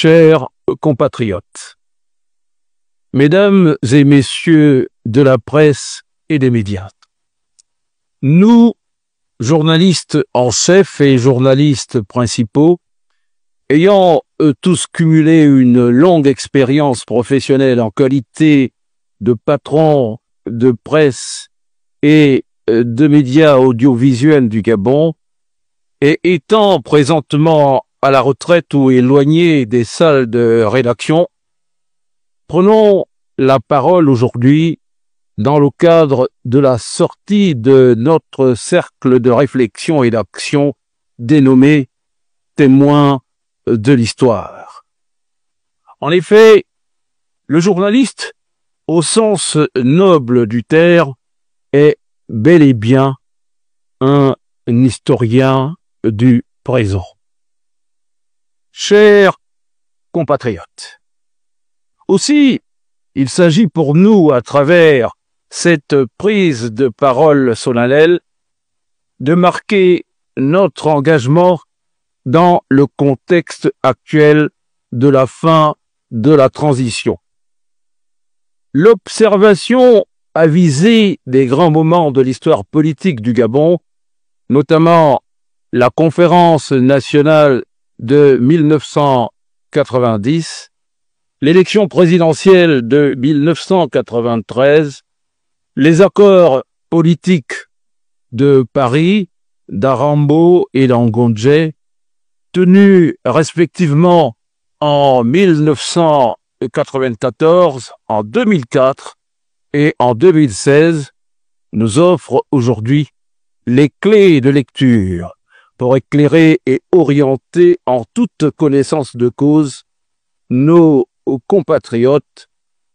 Chers compatriotes, mesdames et messieurs de la presse et des médias, nous, journalistes en chef et journalistes principaux, ayant tous cumulé une longue expérience professionnelle en qualité de patron de presse et de médias audiovisuels du Gabon, et étant présentement à la retraite ou éloigné des salles de rédaction, prenons la parole aujourd'hui dans le cadre de la sortie de notre cercle de réflexion et d'action dénommé Témoins de l'histoire. En effet, le journaliste, au sens noble du terme, est bel et bien un historien du présent. Chers compatriotes, aussi, il s'agit pour nous, à travers cette prise de parole solennelle, de marquer notre engagement dans le contexte actuel de la fin de la transition. L'observation avisée des grands moments de l'histoire politique du Gabon, notamment la conférence nationale de 1990, l'élection présidentielle de 1993, les accords politiques de Paris, d'Arambo et d'Angondje, tenus respectivement en 1994, en 2004 et en 2016, nous offrent aujourd'hui les clés de lecture pour éclairer et orienter en toute connaissance de cause nos compatriotes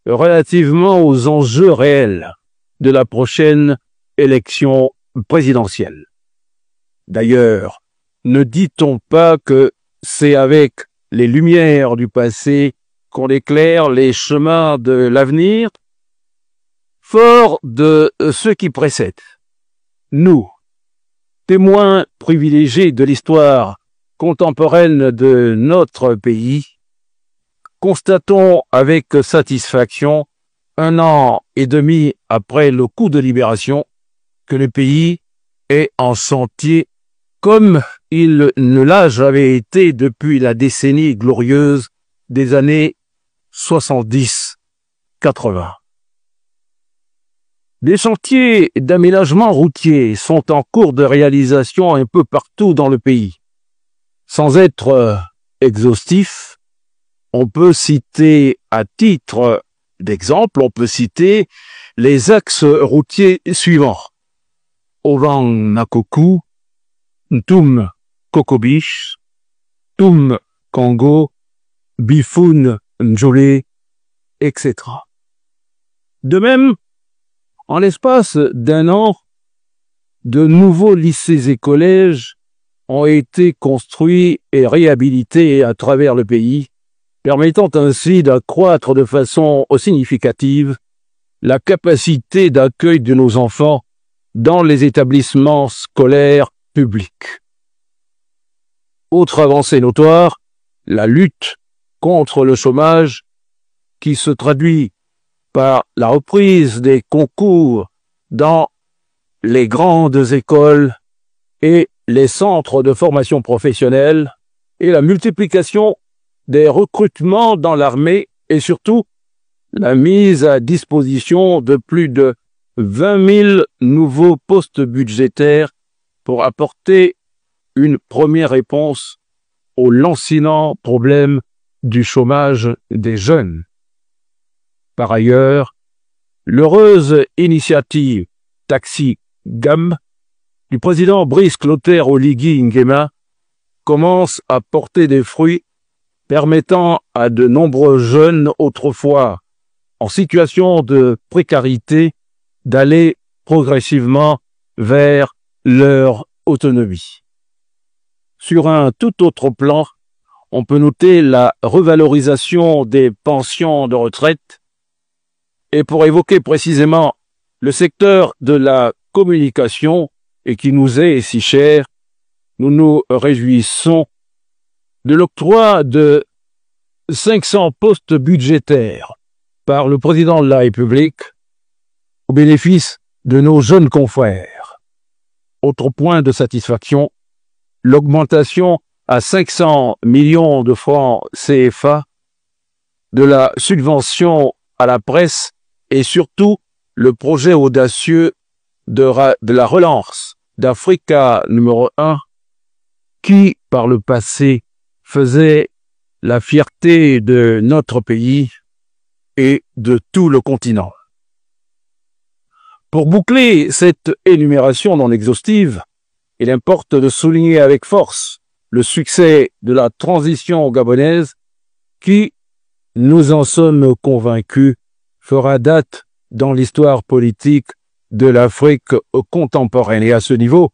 relativement aux enjeux réels de la prochaine élection présidentielle. D'ailleurs, ne dit-on pas que c'est avec les lumières du passé qu'on éclaire les chemins de l'avenir? Fort de ce qui précède, nous, témoins privilégiés de l'histoire contemporaine de notre pays, constatons avec satisfaction, 1 an et demi après le coup de libération, que le pays est en chantier comme il ne l'a jamais été depuis la décennie glorieuse des années 70-80. Des chantiers d'aménagement routier sont en cours de réalisation un peu partout dans le pays. Sans être exhaustif, on peut citer à titre d'exemple, les axes routiers suivants. Ovang Nakoku, Ntoum Kokobich, Toum Congo, Bifoun Njolé, etc. De même, en l'espace d'1 an, de nouveaux lycées et collèges ont été construits et réhabilités à travers le pays, permettant ainsi d'accroître de façon significative la capacité d'accueil de nos enfants dans les établissements scolaires publics. Autre avancée notoire, la lutte contre le chômage qui se traduit par la reprise des concours dans les grandes écoles et les centres de formation professionnelle et la multiplication des recrutements dans l'armée et surtout la mise à disposition de plus de 20 000 nouveaux postes budgétaires pour apporter une première réponse au lancinant problème du chômage des jeunes. Par ailleurs, l'heureuse initiative Taxi Gam du président Brice Clotaire Oligui Nguema commence à porter des fruits permettant à de nombreux jeunes autrefois en situation de précarité d'aller progressivement vers leur autonomie. Sur un tout autre plan, on peut noter la revalorisation des pensions de retraite. Et pour évoquer précisément le secteur de la communication et qui nous est si cher, nous nous réjouissons de l'octroi de 500 postes budgétaires par le président de la République au bénéfice de nos jeunes confrères. Autre point de satisfaction, l'augmentation à 500 millions de francs CFA de la subvention à la presse et surtout le projet audacieux de la relance d'Africa numéro 1 qui, par le passé, faisait la fierté de notre pays et de tout le continent. Pour boucler cette énumération non exhaustive, il importe de souligner avec force le succès de la transition gabonaise qui, nous en sommes convaincus, fera date dans l'histoire politique de l'Afrique contemporaine. Et à ce niveau,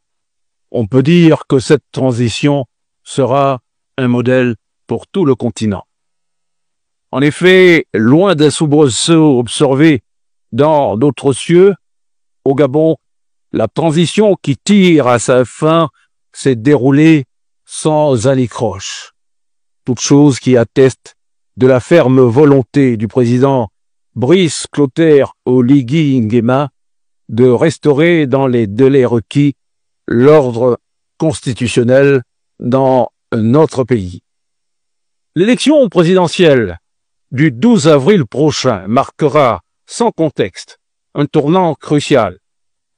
on peut dire que cette transition sera un modèle pour tout le continent. En effet, loin d'un soubresaut observé dans d'autres cieux, au Gabon, la transition qui tire à sa fin s'est déroulée sans anicroche. Toute chose qui atteste de la ferme volonté du président Brice Clotaire Oligui Nguema de restaurer dans les délais requis l'ordre constitutionnel dans notre pays. L'élection présidentielle du 12 avril prochain marquera, sans contexte, un tournant crucial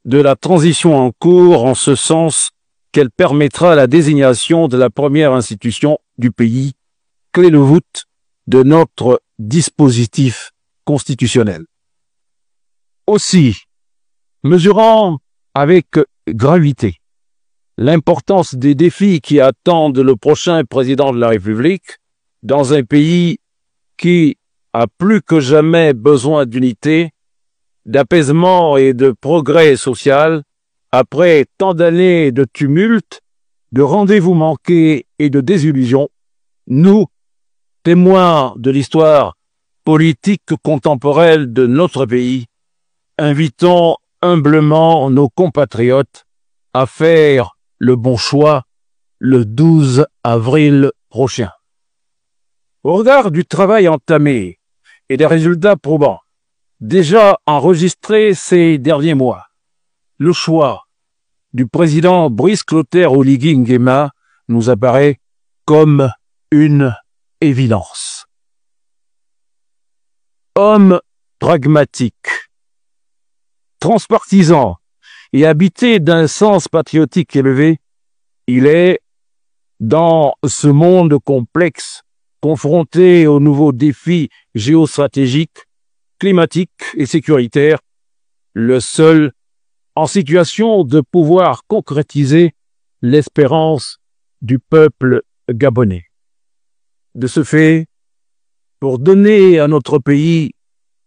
de la transition en cours en ce sens qu'elle permettra la désignation de la première institution du pays, clé de voûte de notre dispositif constitutionnel. Aussi, mesurant avec gravité l'importance des défis qui attendent le prochain président de la République dans un pays qui a plus que jamais besoin d'unité, d'apaisement et de progrès social, après tant d'années de tumulte, de rendez-vous manqués et de désillusions, nous, témoins de l'histoire politique contemporaine de notre pays, invitons humblement nos compatriotes à faire le bon choix le 12 avril prochain. Au regard du travail entamé et des résultats probants déjà enregistrés ces derniers mois, le choix du président Brice Clotaire Oligui Nguema nous apparaît comme une évidence. Homme pragmatique, transpartisan et habité d'un sens patriotique élevé, il est, dans ce monde complexe, confronté aux nouveaux défis géostratégiques, climatiques et sécuritaires, le seul en situation de pouvoir concrétiser l'espérance du peuple gabonais. De ce fait, pour donner à notre pays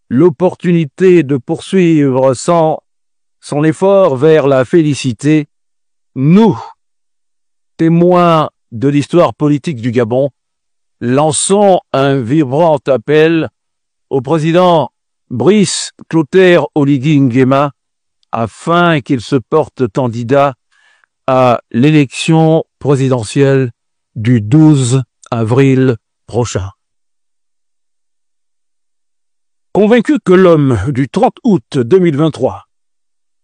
l'opportunité de poursuivre son effort vers la félicité, nous, témoins de l'histoire politique du Gabon, lançons un vibrant appel au président Brice Clotaire Oligui Nguema afin qu'il se porte candidat à l'élection présidentielle du 12 avril prochain. Convaincu que l'homme du 30 août 2023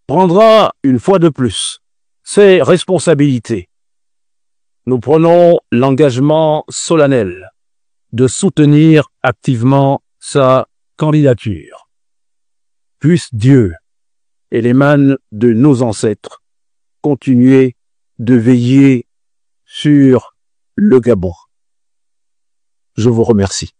prendra une fois de plus ses responsabilités, nous prenons l'engagement solennel de soutenir activement sa candidature. Puisse Dieu et les manes de nos ancêtres continuer de veiller sur le Gabon. Je vous remercie.